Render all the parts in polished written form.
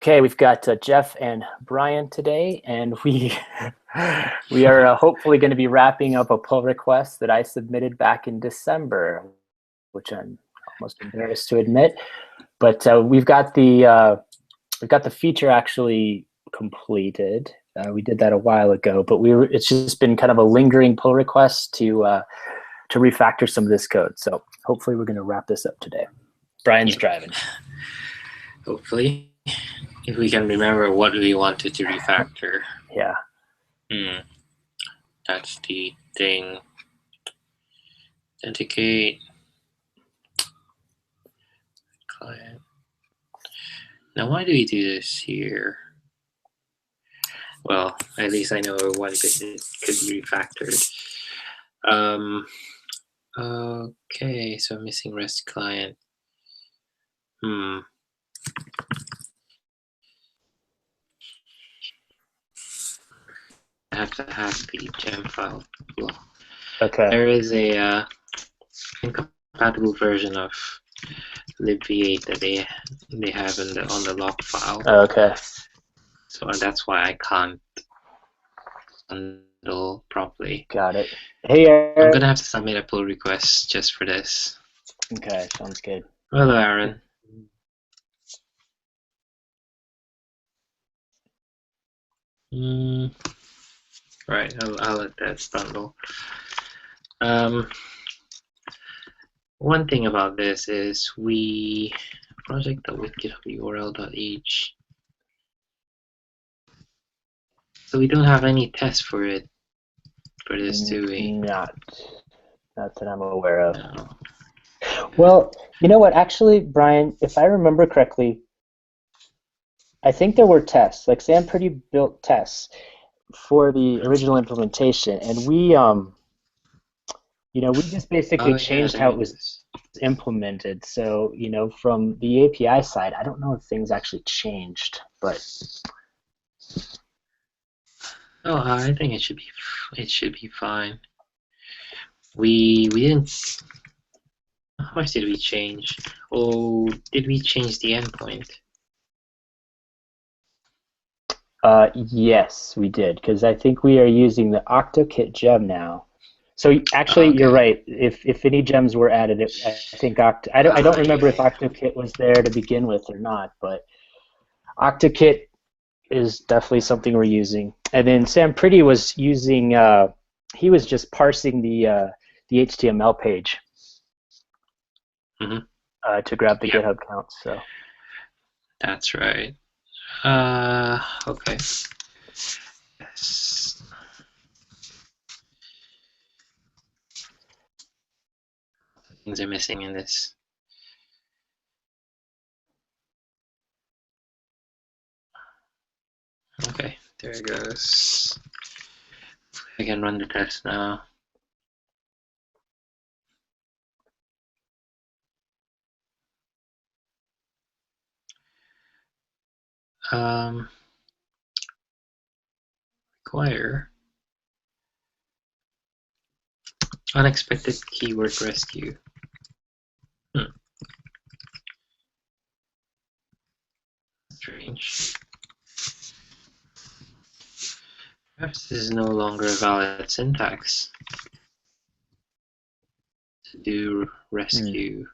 Okay, we've got Jeff and Brian today, and we we are hopefully going to be wrapping up a pull request that I submitted back in December, which I'm almost embarrassed to admit. But we've got the feature actually completed. We did that a while ago, but it's just been kind of a lingering pull request to refactor some of this code. So hopefully we're going to wrap this up today. Brian's driving. Hopefully, if we can remember what we wanted to refactor. Yeah. That's the thing. Authenticate. Client. Now, why do we do this here? Well, at least I know one bit it could be refactored. Okay, so missing REST client. I have to have the gem file. Okay. There is a incompatible version of libv8 that they have on the log file. Okay. So that's why I can't handle properly. Got it. Hey, Aaron. I'm gonna have to submit a pull request just for this. Okay, sounds good. Hello, Aaron. Right, I'll let that bundle. One thing about this is project.wikit.url.h. So we don't have any tests for it for this, do we? Not that I'm aware of. No. Well, you know what? Actually, Brian, if I remember correctly, I think there were tests. Like Sam Pretty built tests for the original implementation, and we just basically changed how it was implemented. So, from the API side, I don't know if things actually changed, but I think it should be fine. We didn't. How much did we change? Oh, did we change the endpoint? Yes, we did, because I think we are using the OctoKit gem now. So actually, Okay. You're right. If any gems were added, I think I don't remember if OctoKit was there to begin with or not, but OctoKit is definitely something we're using. And then Sam Pretty was using. He was just parsing the HTML page to grab the GitHub count. So that's right. Okay. Yes. Things are missing in this. Okay, there it goes. I can run the test now. Require unexpected keyword rescue. Strange. Perhaps this is no longer a valid syntax to do rescue.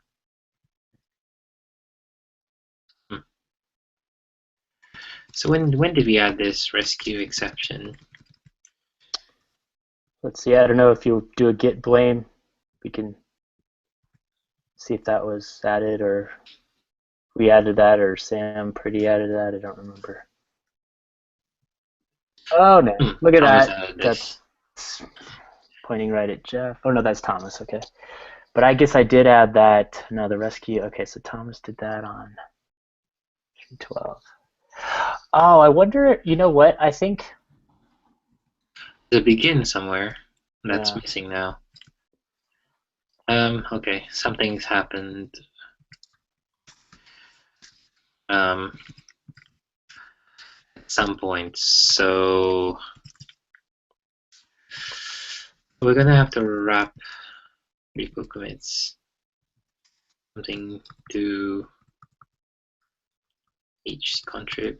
So when did we add this rescue exception? let's see. I don't know if you'll do a git blame. We can see if that was added, or we added that, or Sam Pretty added that. I don't remember. Oh no! Look at that. That's pointing right at Jeff. Oh no, that's Thomas. Okay, but I guess I did add that. No, the rescue. Okay, so Thomas did that on 12. Oh, I wonder. You know what? I think the begin somewhere. That's missing now. Okay, something's happened. At some point, so we're gonna have to wrap repo commits something to HTML. each contrib.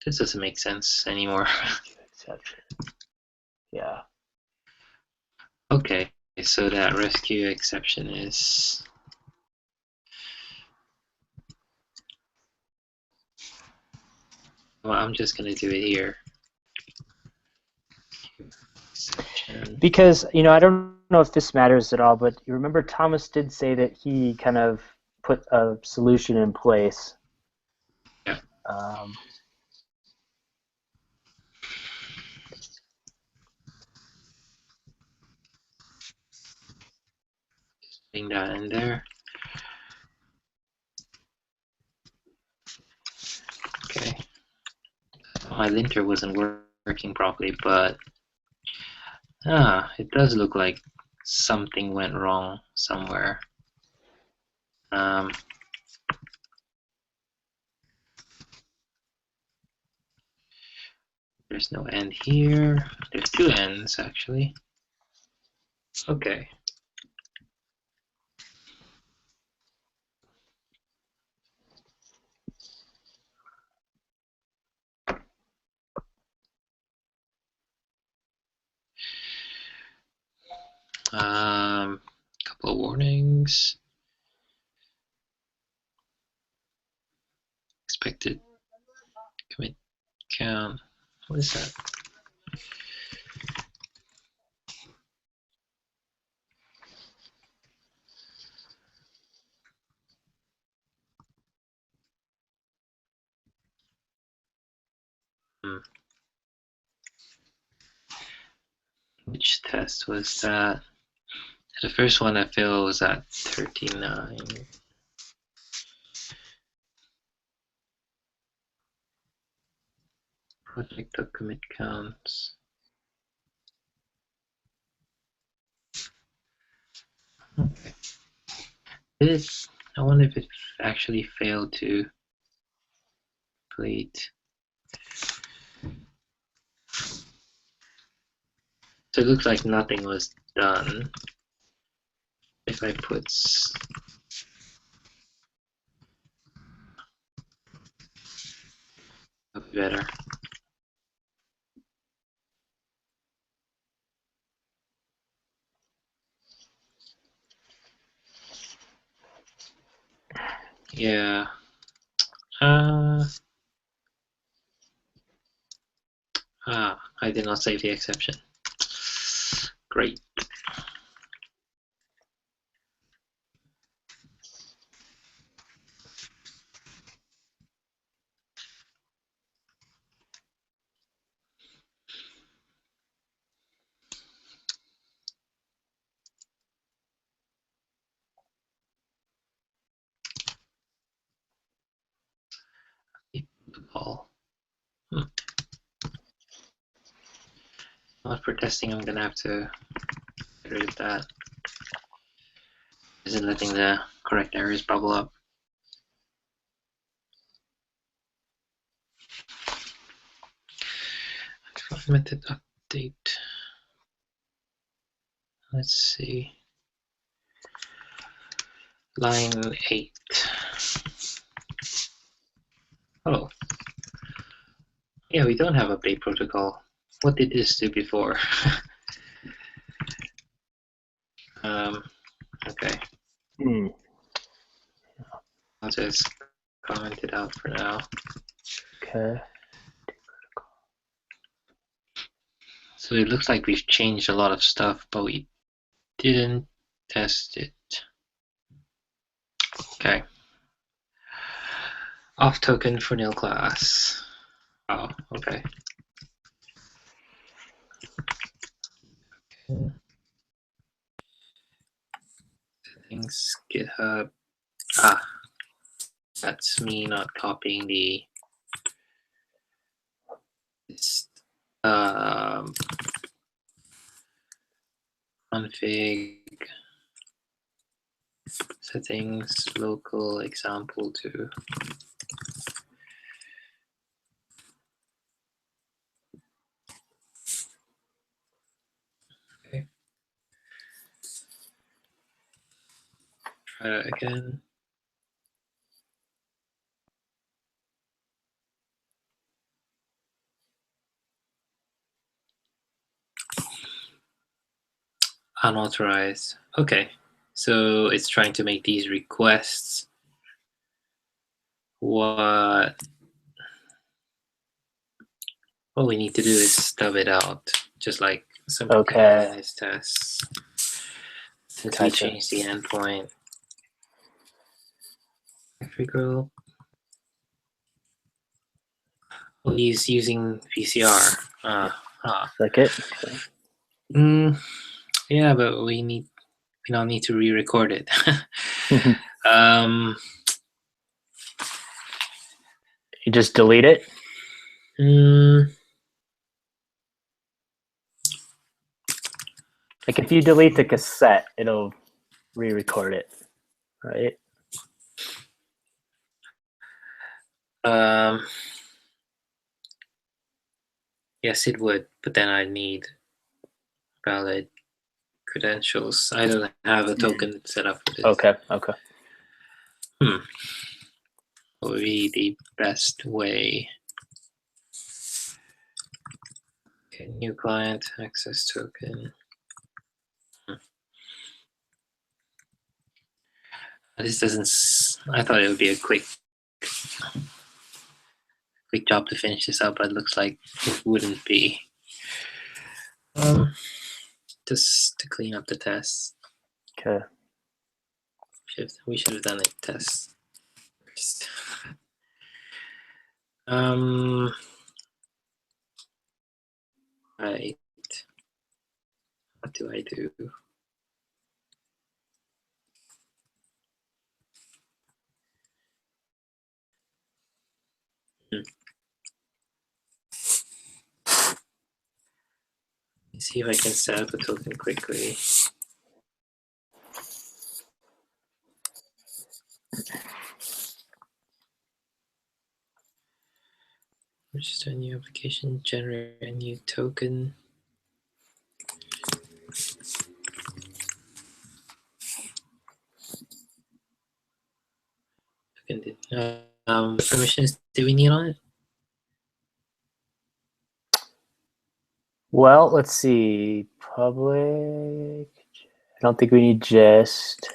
This doesn't make sense anymore. Exception. Yeah. Okay, so that rescue exception is well, I'm just gonna do it here. Exception. Because, I don't know if this matters at all, but you remember Thomas did say that he kind of put a solution in place. Yeah. Putting that in there. Okay. My linter wasn't working properly, but it does look like something went wrong somewhere. There's no end here. There's two ends actually. Okay. Couple of warnings. Expected commit count. What is that? Which test was that? The first one I failed was at 39. Project of commit counts. Okay. I wonder if it actually failed to complete. So it looks like nothing was done. If I put better. Yeah. I did not save the exception. Great. Ball. Not for testing, I'm gonna have to get rid of that. Isn't letting the correct errors bubble up. Method update. Let's see. Line 8. Oh. Yeah, we don't have update protocol. What did this do before? Okay. I'll just comment it out for now. Okay. So it looks like we've changed a lot of stuff, but we didn't test it. Okay. Off token for nil class. Oh, okay. Settings, GitHub. That's me not copying the config settings local example 2. Okay. Try that again. Unauthorized. Okay. So it's trying to make these requests. What we need to do is stub it out, just like somebody did in his tests. Since we changed the endpoint. Integral. Well, he's using PCR. Like it? Okay. Yeah, but we don't need to re-record it. You just delete it? Like if you delete the cassette, it'll re-record it, right? Yes, it would, but then I need valid credentials. I don't have a token set up for this. Okay. What would be the best way? Okay, new client, access token. This doesn't. I thought it would be a quick job to finish this up, but it looks like it wouldn't be. Just to clean up the tests. Okay. We should have done a test. Right. What do I do? Let's see if I can set up a token quickly. Register a new application, generate a new token. What permissions do we need on it? Well, let's see. Public. I don't think we need just.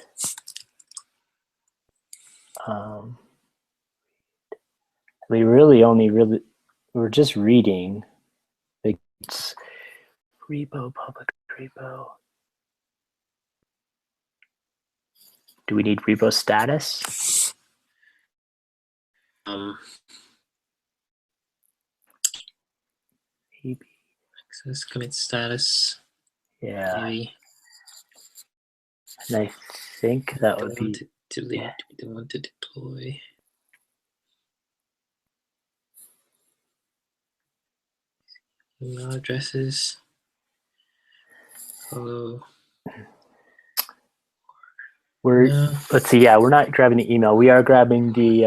We we're just reading. It's repo, public repo. Do we need repo status? Maybe. Access commit status. Yeah. Maybe. And I think that would be. To delete. Yeah. We don't want to deploy. Email addresses. Hello. Let's see. Yeah, we're not grabbing the email. We are grabbing the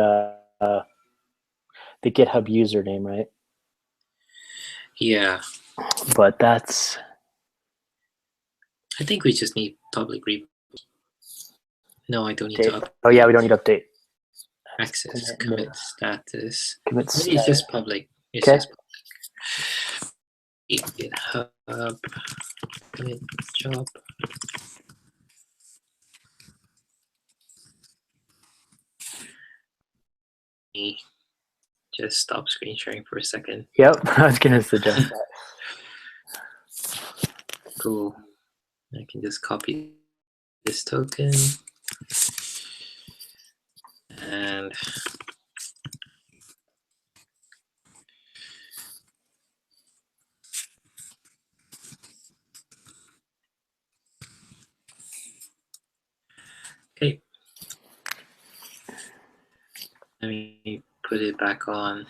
GitHub username, right? Yeah. But that's. I think we just need public repo. No, I don't need to update. Oh yeah, we don't need to update. Access commit status. Commit Maybe it's just public. It's okay. just public. GitHub commit job. Just stop screen sharing for a second. Yep, I was gonna suggest that. Cool. I can just copy this token and okay. Let me put it back on.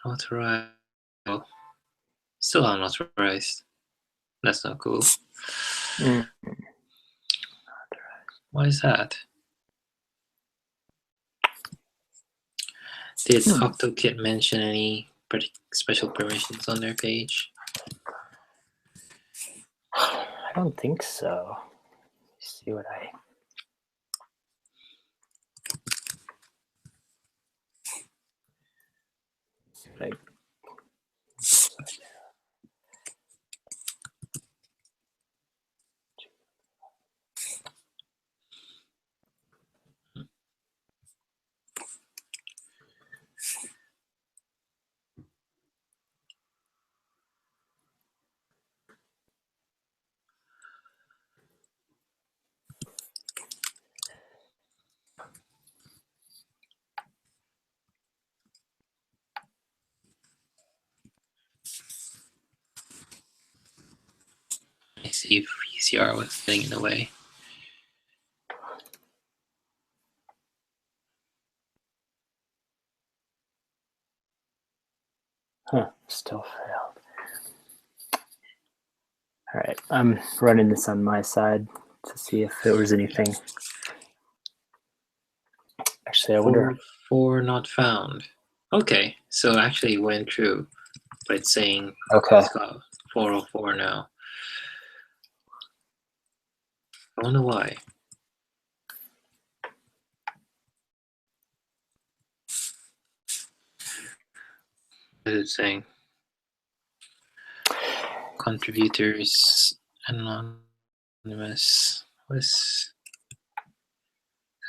Unauthorized. Oh, still unauthorized. That's not cool. Why is that? Did OctoKit mention any special permissions on their page? I don't think so. Let's see what I I see if VCR was getting in the way. still failed. All right, I'm running this on my side to see if there was anything. Actually, I wonder. 404 not found. Okay, so actually it went through, but it's saying Okay. it's got 404 now. I wonder why. What is it saying? Contributors anonymous. What's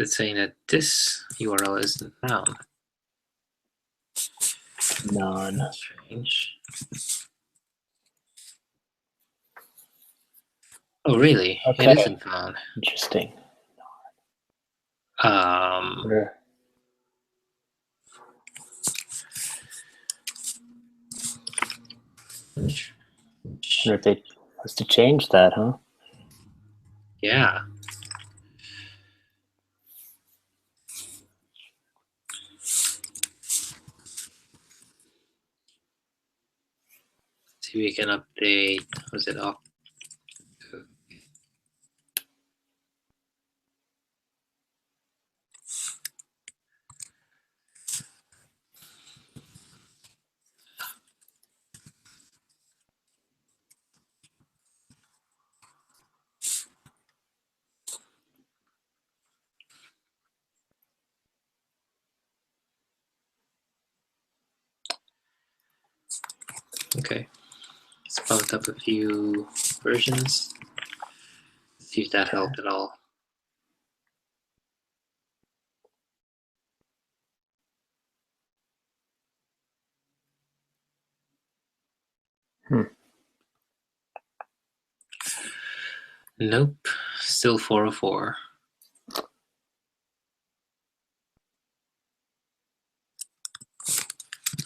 it's saying that this URL isn't found. None. Strange. Oh, really? Okay. It isn't found. Interesting. Um. Wonder if they was to change that, huh? Yeah. See, we can update. Was it up? Okay. It's bumped up a few versions. See if that helped at all. Nope. Still 404.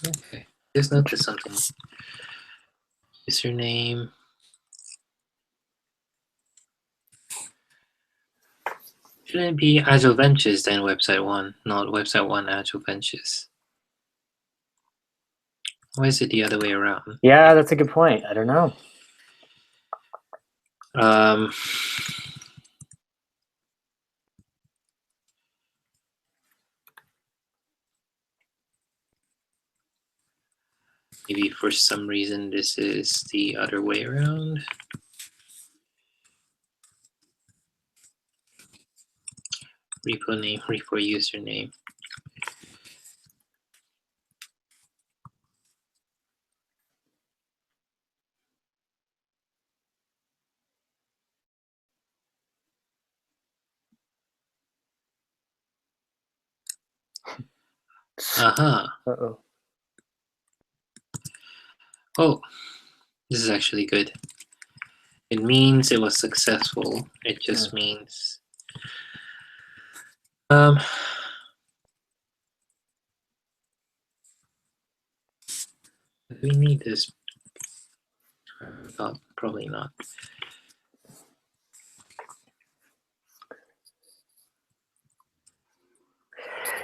Okay. Just noticed something. Username. Shouldn't it be Agile Ventures then website 1, not website 1 Agile Ventures? Why is it the other way around? Yeah, that's a good point. I don't know. Maybe for some reason this is the other way around. Repo name, repo username. Uh-huh. Uh-oh. Oh, this is actually good. It means it was successful. It just means do we need this? Oh, probably not.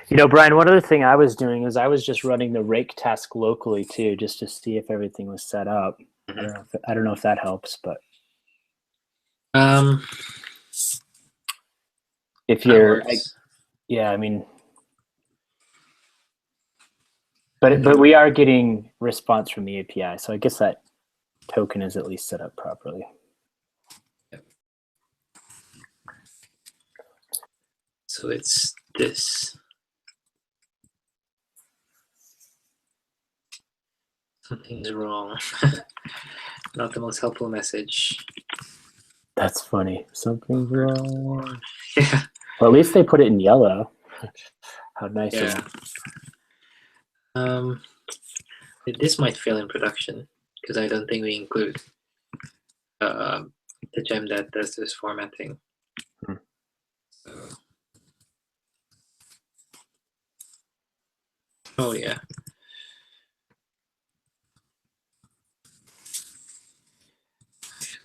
You know, Brian, one other thing I was doing is I was just running the rake task locally too, just to see if everything was set up. Mm-hmm. I don't know if that helps, but if you're, yeah, I mean, But we are getting response from the API, so I guess that token is at least set up properly. Yep. So it's this. Something's wrong. Not the most helpful message. That's funny. Something's wrong. Yeah. Well, at least they put it in yellow. How nice of Yeah. them. This might fail in production because I don't think we include the gem that does this formatting. So, oh yeah.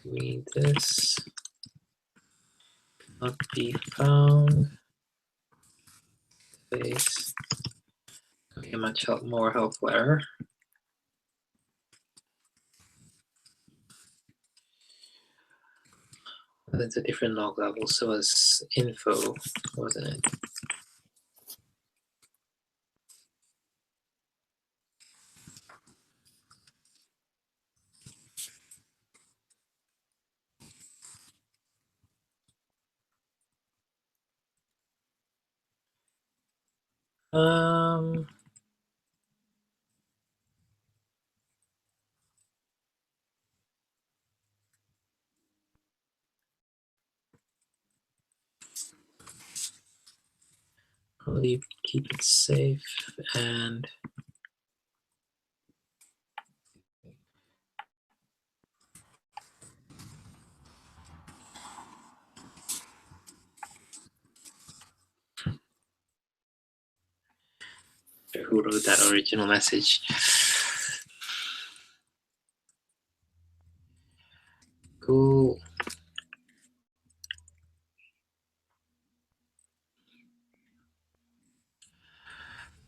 Read this. Not be found. Space. Okay, much more helpful error. That's a different log level, so it's info, wasn't it? Probably keep it safe and who wrote that original message? Cool.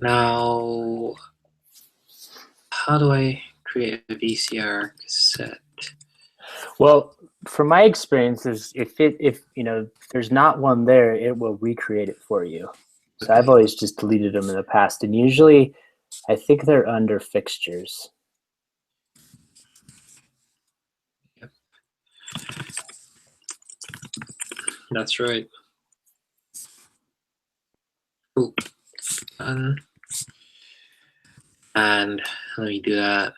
Now, how do I create a VCR cassette? Well, from my experiences, if there's not one there, it will recreate it for you. So Okay. I've always just deleted them in the past, and usually, I think they're under fixtures. Yep. That's right. Cool. Done. And let me do that.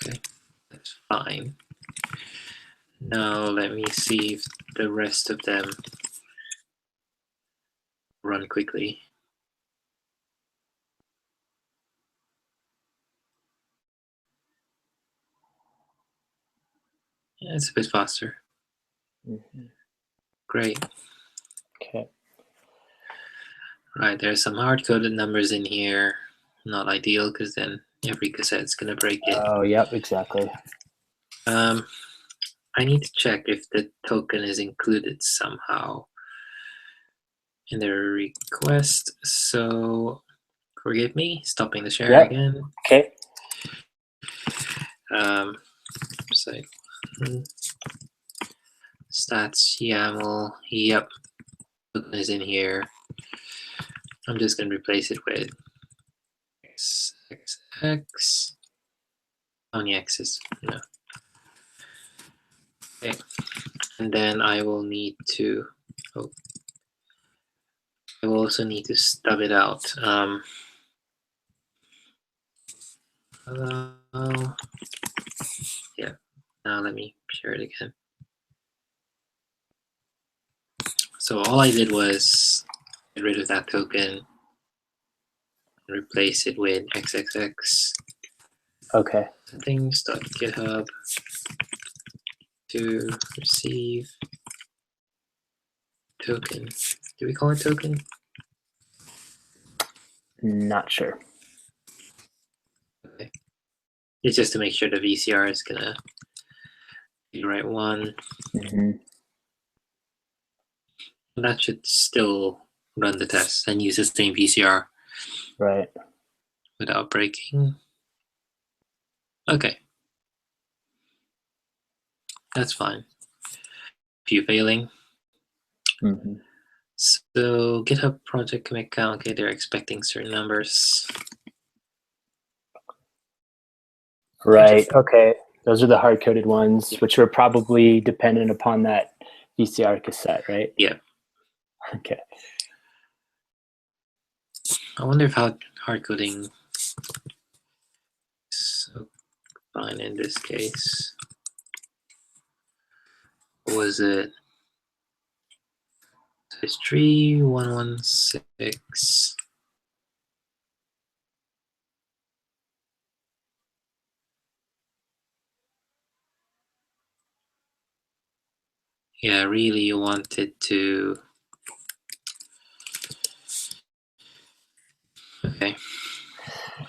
Okay, that's fine. Now let me see if the rest of them run quickly. Yeah, it's a bit faster. Mm-hmm. Great. Okay. Right, there's some hard-coded numbers in here. Not ideal because then every cassette's gonna break it. Oh, yep, exactly. I need to check if the token is included somehow in the request. So forgive me, stopping the share again. Okay. So stats YAML, yep, token is in here. I'm just gonna replace it with XXX. How many X's? No. Okay, and then I will need to. Oh, I will also need to stub it out. Yeah. Now let me share it again. So all I did was get rid of that token and replace it with XXX. Okay. Settings.github to receive token. Do we call it token? Not sure. Okay. It's just to make sure the VCR is gonna be the right one. Mm-hmm. That should still run the test and use the same VCR. Right. without breaking. Okay. That's fine. Few failing. Mm-hmm. So GitHub project commit count, okay, they're expecting certain numbers. Right, okay. Those are the hard-coded ones, which were probably dependent upon that VCR cassette, right? Yeah. Okay. I wonder if how hard coding is fine in this case. What was it? Size 3116. Yeah, really you wanted to. Okay.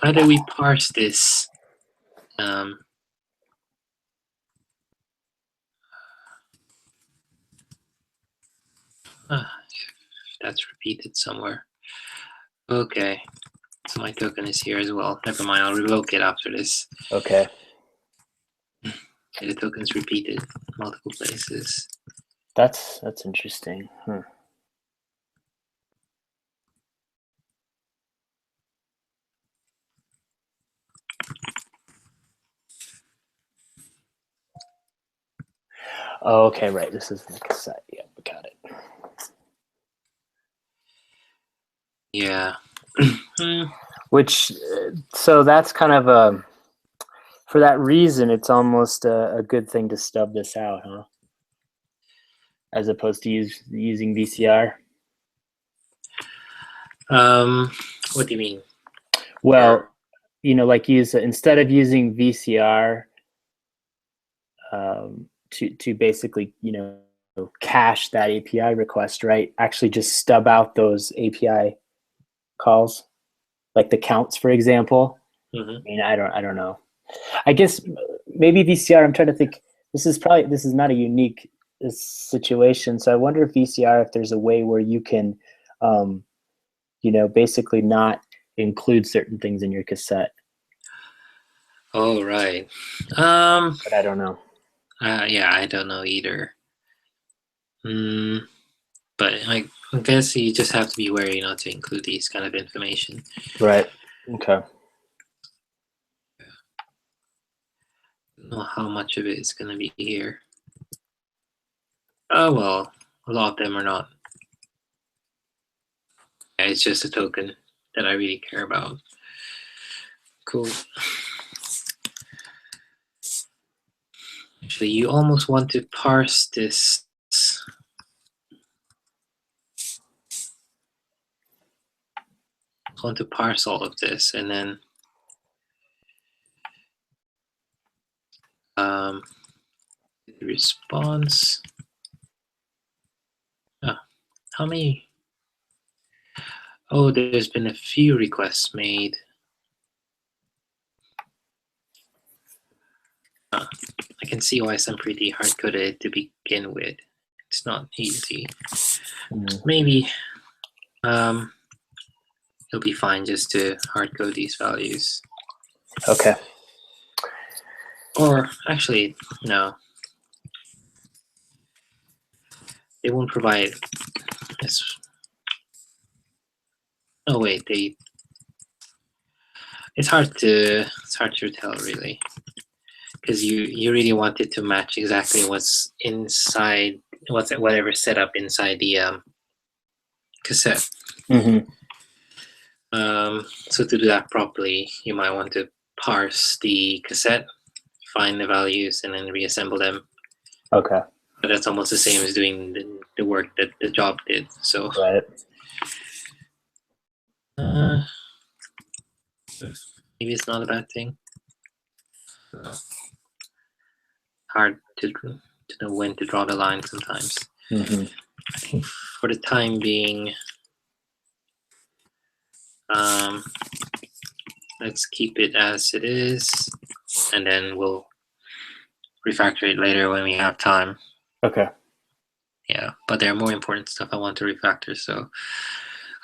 How do we parse this? If that's repeated somewhere. Okay. So my token is here as well. Never mind, I'll revoke it after this. Okay. Okay, the token's repeated multiple places. That's interesting. Huh. Oh, okay, right. This is the cassette. Yeah, we got it. Yeah. Which, so that's kind of a, for that reason, it's almost a good thing to stub this out, huh? As opposed to using VCR. What do you mean? Well, you know, like instead of using VCR to basically, you know, cache that API request, right? Actually, just stub out those API calls, like the counts, for example. Mm-hmm. I mean, I don't know. I guess maybe VCR. I'm trying to think. This is not a unique situation. So I wonder if VCR, if there's a way where you can, you know, basically not include certain things in your cassette. Oh, right. But I don't know. Yeah, I don't know either. But I guess you just have to be wary not to include these kind of information. Right. Okay. I don't know how much of it is going to be here. Oh, well, a lot of them are not. Yeah, it's just a token that I really care about. Cool. Actually, you almost want to parse this. Want to parse all of this and then the response. Oh, how many? Oh, there's been a few requests made. I can see why some pretty hard-coded to begin with. It's not easy. Maybe it'll be fine just to hard-code these values. Okay. Or actually, no. They won't provide this. Oh wait, it's hard to tell really, because you really want it to match exactly what's inside, whatever setup inside the cassette. Mm-hmm. So to do that properly, you might want to parse the cassette, find the values, and then reassemble them. Okay. But that's almost the same as doing the work that the job did. So Right. maybe it's not a bad thing. Hard to know when to draw the line sometimes. Mm-hmm. I think for the time being, let's keep it as it is, and then we'll refactor it later when we have time. Okay. Yeah, but there are more important stuff I want to refactor, so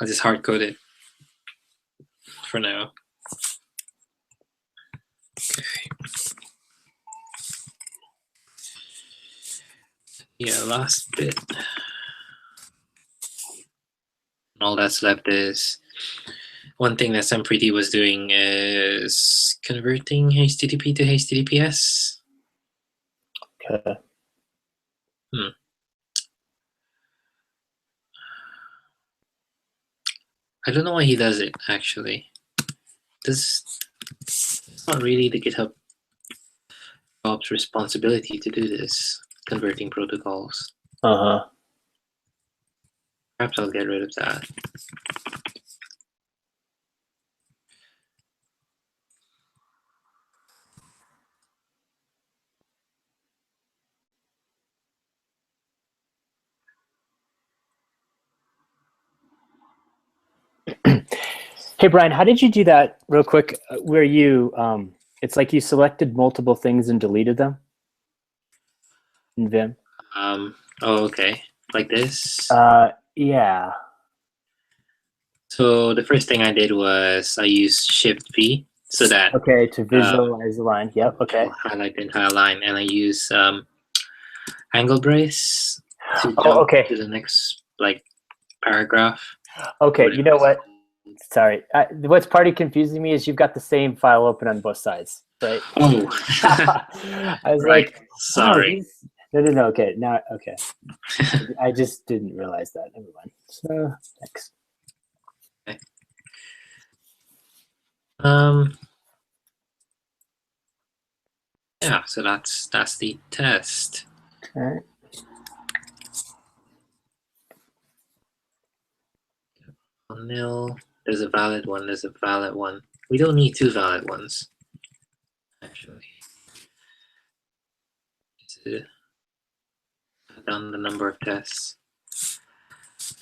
I'll just hard code it for now. Yeah, last bit. And all that's left is one thing that SemPretty was doing is converting HTTP to HTTPS. Okay. I don't know why he does it, actually. It's not really the GitHub job's responsibility to do this, converting protocols. Uh-huh. Perhaps I'll get rid of that. Hey, Brian, how did you do that real quick where you, it's like you selected multiple things and deleted them in Vim? Oh, okay. Like this. Yeah. So the first thing I did was I used Shift V so that Okay, to visualize the line. Yep, okay. I'll highlight the entire line, and I use angle brace to Oh, jump okay. to the next paragraph. Okay, you know what? Sorry. What's partly confusing me is you've got the same file open on both sides, right? Oh, I was right. like, Sorry. wow, no. Okay, now, okay. I just didn't realize that. Never mind. So, thanks. Okay. Yeah, so that's the test. All right. Nil. There's a valid one. There's a valid one. We don't need two valid ones, actually. To cut down the number of tests.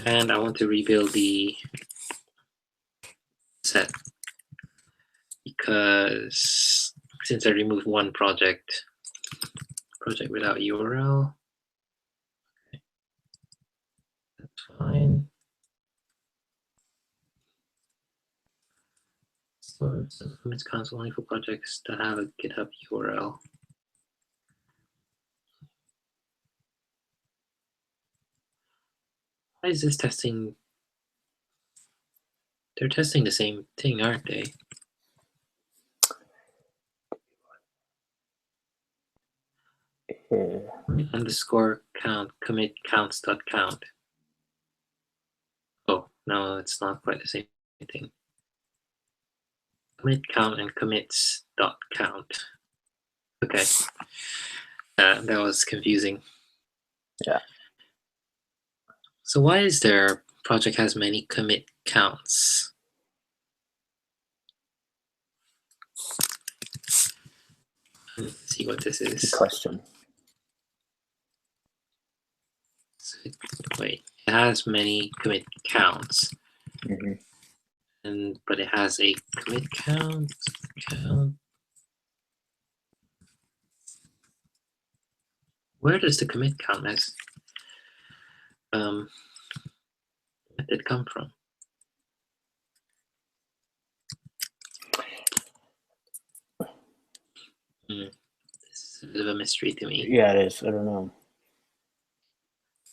And I want to rebuild the set because since I removed one project without URL, okay, that's fine. So it's counts only for projects that have a GitHub URL. Why is this testing? They're testing the same thing, aren't they? Yeah. Underscore count commit counts.count. Oh, no, it's not quite the same thing. Commit count and commits.count. Okay. That was confusing. Yeah. So why is their project has many commit counts? Let's see what this is. Good question. So, wait, it has many commit counts, but it has a commit count. Where does the commit count as? Where did it come from? This is a bit of a mystery to me. Yeah, it is. I don't know.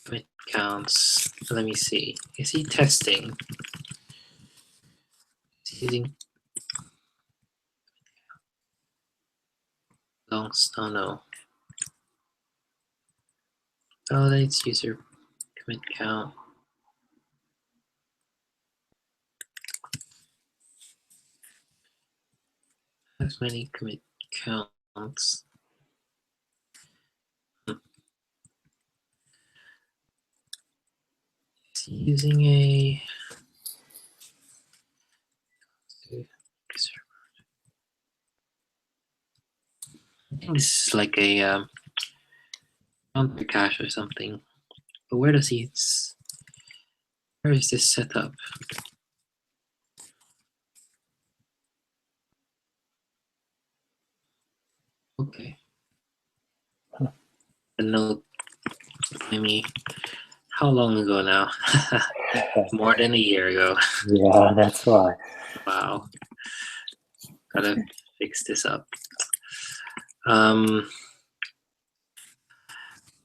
Commit counts. Let me see. Is he testing? Is he using longs? Oh no. Validates user commit count. Has many commit counts. Is he using a I think this is like a counter cache or something. But where is this set up? Okay. A note. I mean, how long ago now? More than a year ago. Yeah, that's why. Wow. Gotta fix this up.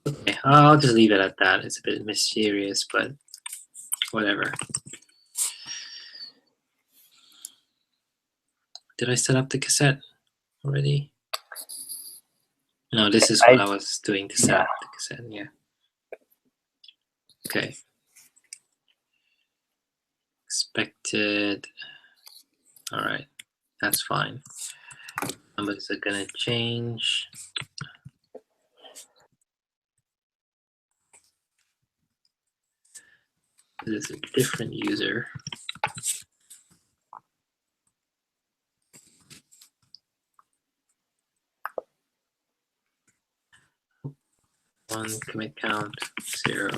Okay, I'll just leave it at that. It's a bit mysterious, but whatever. Did I set up the cassette already? No, this is what I was doing to set up the cassette, yeah. Okay. Expected. All right, that's fine. Numbers are gonna change. This is a different user. One commit count 0.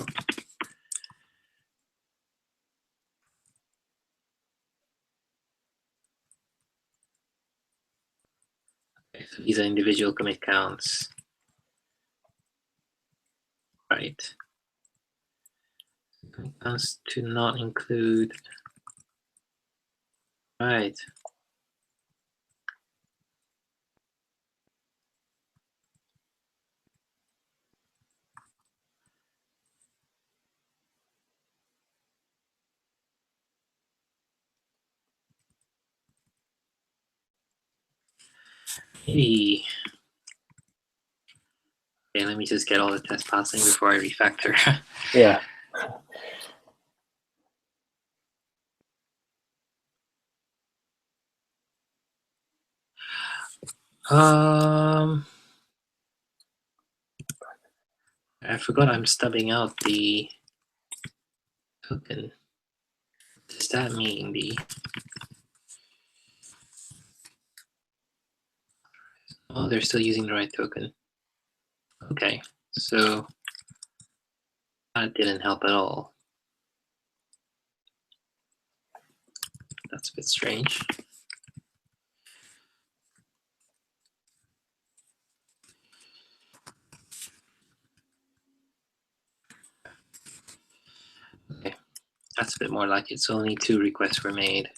Okay, so these are individual commit counts. Right. Commit counts to not include. Right. Hey. Okay, let me just get all the tests passing before I refactor. Yeah. I forgot I'm stubbing out the token. What does that mean, B? Oh, they're still using the right token. Okay, so that didn't help at all. That's a bit strange. Okay, that's a bit more like it. So only 2 requests were made.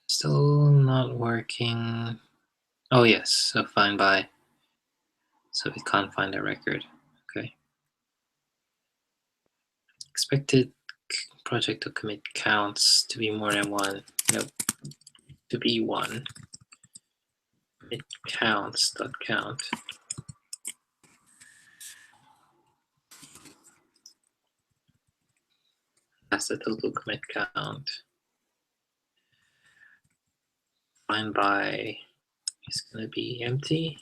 Still not working. Oh yes, so find by. So it can't find a record. Okay. Expected project to commit counts to be more than 1. Nope. To be 1. It counts dot count. That's the total commit count. Find by is going to be empty.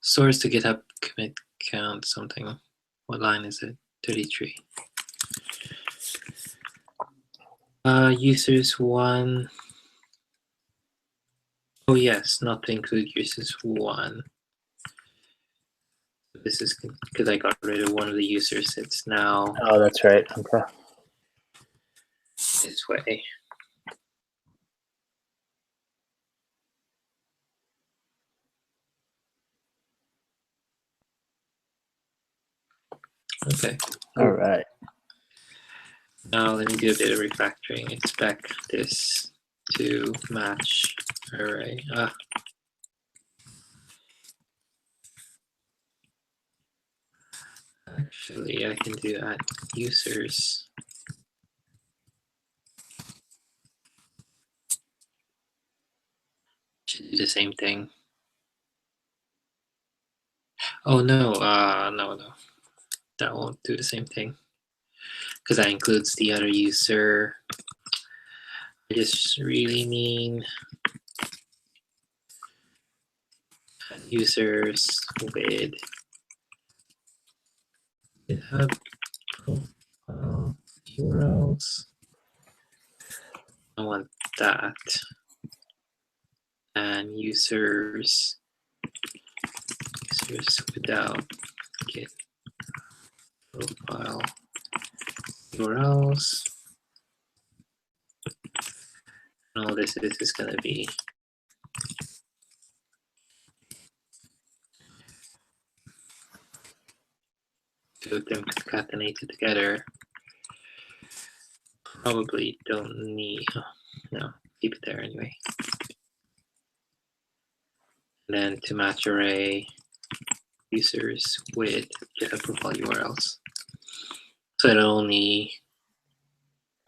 Source to GitHub commit count something. What line is it? 33. Users 1. Oh yes, not to include users 1. This is because I got rid of one of the users. It's now. Oh, that's right. Okay. This way. Okay. All right. Now let me do a bit of refactoring. Expect this to match array. Actually, I can do add users. Should do the same thing. Oh no, no. That won't do the same thing. Because that includes the other user. I just really mean users with GitHub profile URLs. I want that. and users without git profile URLs. And all this is going to be two of them concatenated together. Probably don't need, oh, no, keep it there anyway. And then to match array users with GitHub profile URLs. So it only,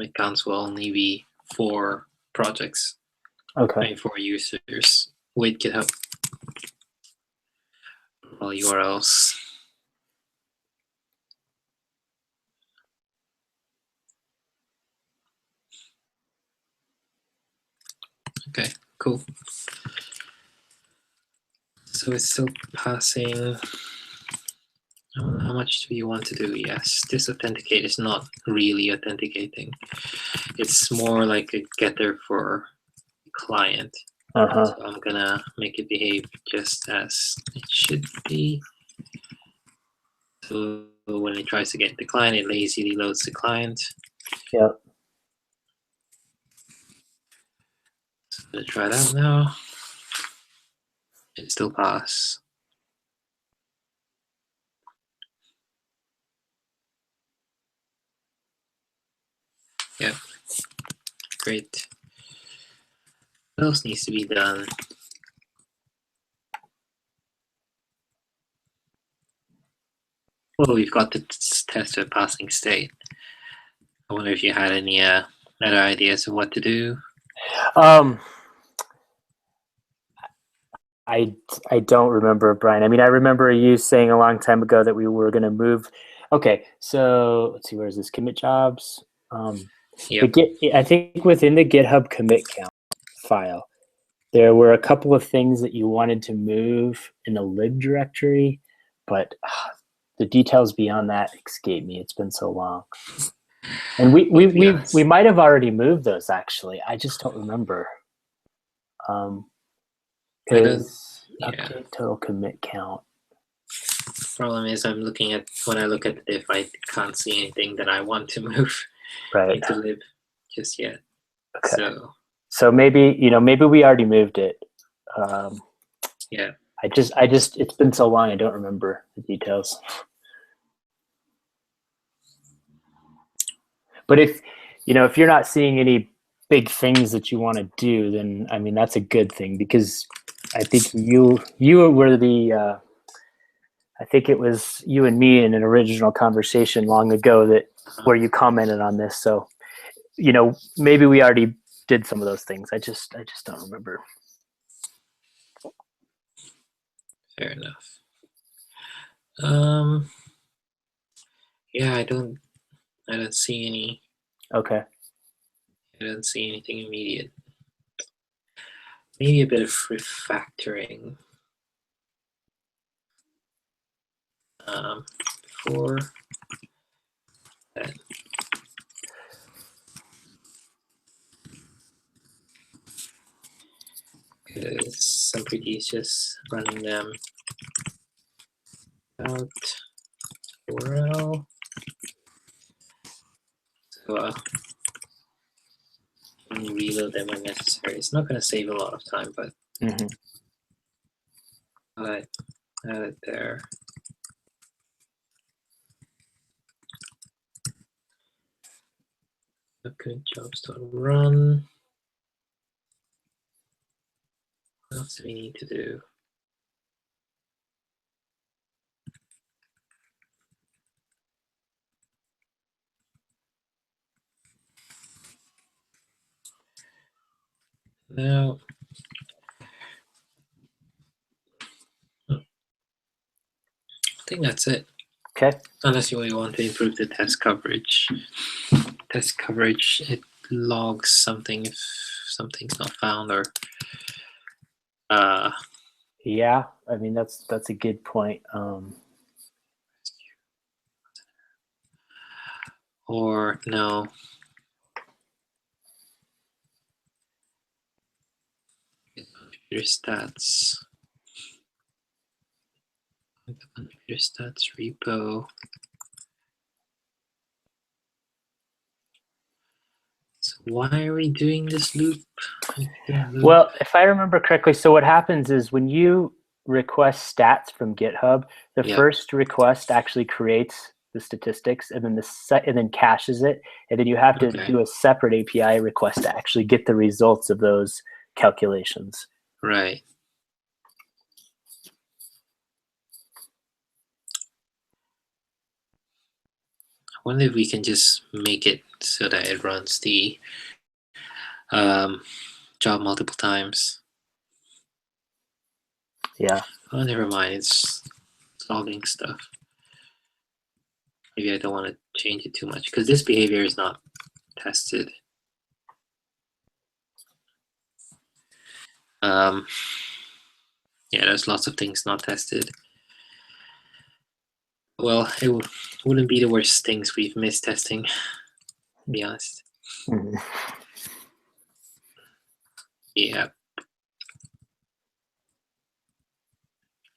my counts will only be 4 projects. Okay. I mean, 4 users with GitHub profile URLs. Okay, cool. So it's still passing. How much do you want to do? Yes, this authenticate is not really authenticating. It's more like a getter for the client. So I'm gonna make it behave just as it should be. So when it tries to get the client, it lazily loads the client. Yep. So I'm gonna try that now. It still pass. Yep. Great. What else needs to be done? Well, we've got the test of passing state. I wonder if you had any other ideas of what to do. I don't remember, Brian. I mean, I remember you saying a long time ago that we were going to move. Okay, so let's see, where's this commit jobs? Yep. I think within the GitHub commit count file, there were a couple of things that you wanted to move in the lib directory, but the details beyond that escape me. It's been so long. And we might have already moved those, actually. I just don't remember. Because update total commit count. Problem is, I'm looking at, when I look at the diff, I can't see anything that I want to move into lib just yet. Okay. So maybe, maybe we already moved it. Yeah. I just, it's been so long, I don't remember the details. But if you're not seeing any big things that you want to do, then I mean that's a good thing, because I think you were the I think it was you and me in an original conversation long ago that where you commented on this. So maybe we already did some of those things. I just don't remember. Fair enough. Yeah, I don't see any. Okay. I don't see anything immediate. Maybe a bit of refactoring. Before that. Because some pretty is just running them out URL. So reload them when necessary. It's not going to save a lot of time, but add it there. Okay, jobs.run. What else do we need to do? Now, I think that's it. Okay. Unless you want to improve the test coverage. Test coverage, it logs something if something's not found, or yeah, I mean that's a good point. Or no. Your stats. Your stats repo. So why are we doing this loop? Well, if I remember correctly, so what happens is when you request stats from GitHub, the first request actually creates the statistics, and then and then caches it, and then you have to do a separate API request to actually get the results of those calculations. Right. I wonder if we can just make it so that it runs the job multiple times. Yeah. Oh, never mind. It's solving stuff. Maybe I don't want to change it too much because this behavior is not tested. Yeah, there's lots of things not tested. Well, it wouldn't be the worst things we've missed testing, to be honest. Mm-hmm. Yeah.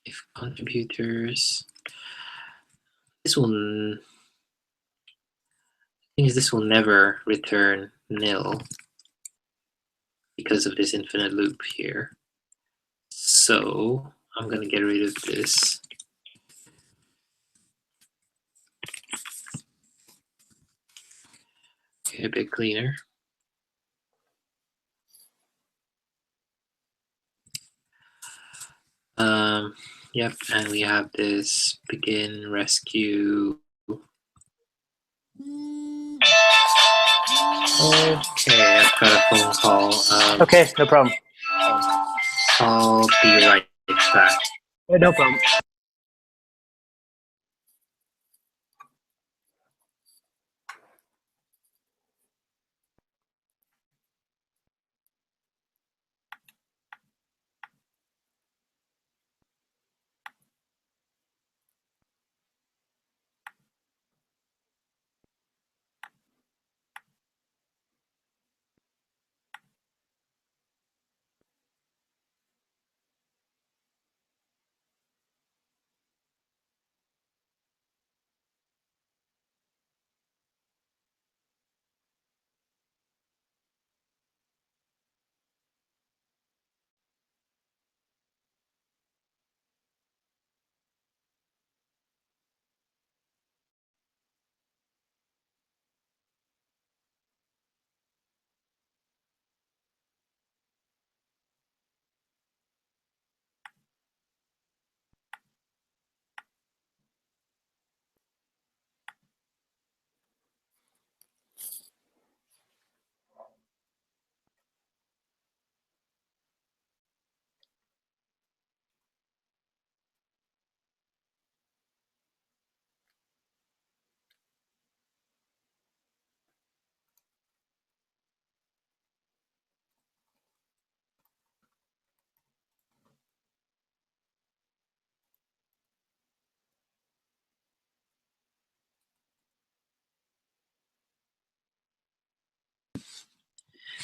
If contributors, this will never return nil because of this infinite loop here. So I'm going to get rid of this. Okay, a bit cleaner. Yep, and we have this begin rescue. Okay, I've got a phone call. Okay, no problem. I'll be right back. No problem.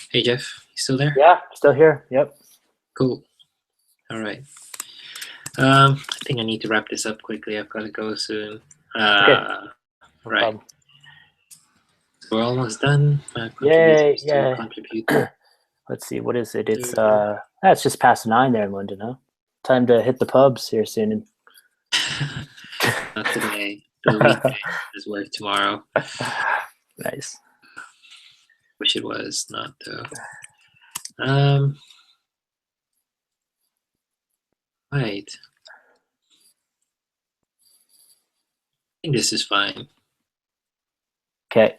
Hey Jeff, you still there? Yeah, still here. Yep. Cool. All right. I think I need to wrap this up quickly. I've got to go soon. Okay. Right. We're almost done. Yay! To contribute. Let's see, what is it? It's it's just past 9 there in London, huh? Time to hit the pubs here soon. Not today. The weekday is work tomorrow. Nice. Wish it was not though. Right. I think this is fine. Okay.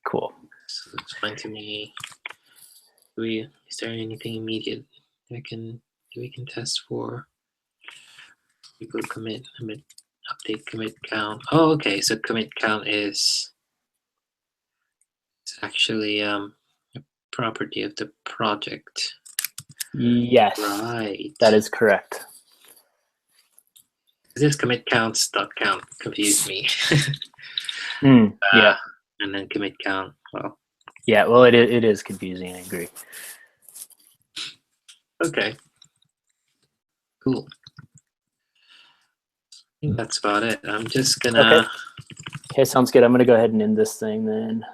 Cool. So it's fine to me. Is there anything immediate we can test for? We go commit, update commit count. Oh, okay. So commit count is actually a property of the project. Yes. Right. That is correct. This commit counts dot count confused me. Yeah. And then commit count. Well. Yeah. Well, it is confusing. I agree. Okay. Cool. I think that's about it. I'm just gonna. Okay, sounds good. I'm gonna go ahead and end this thing then.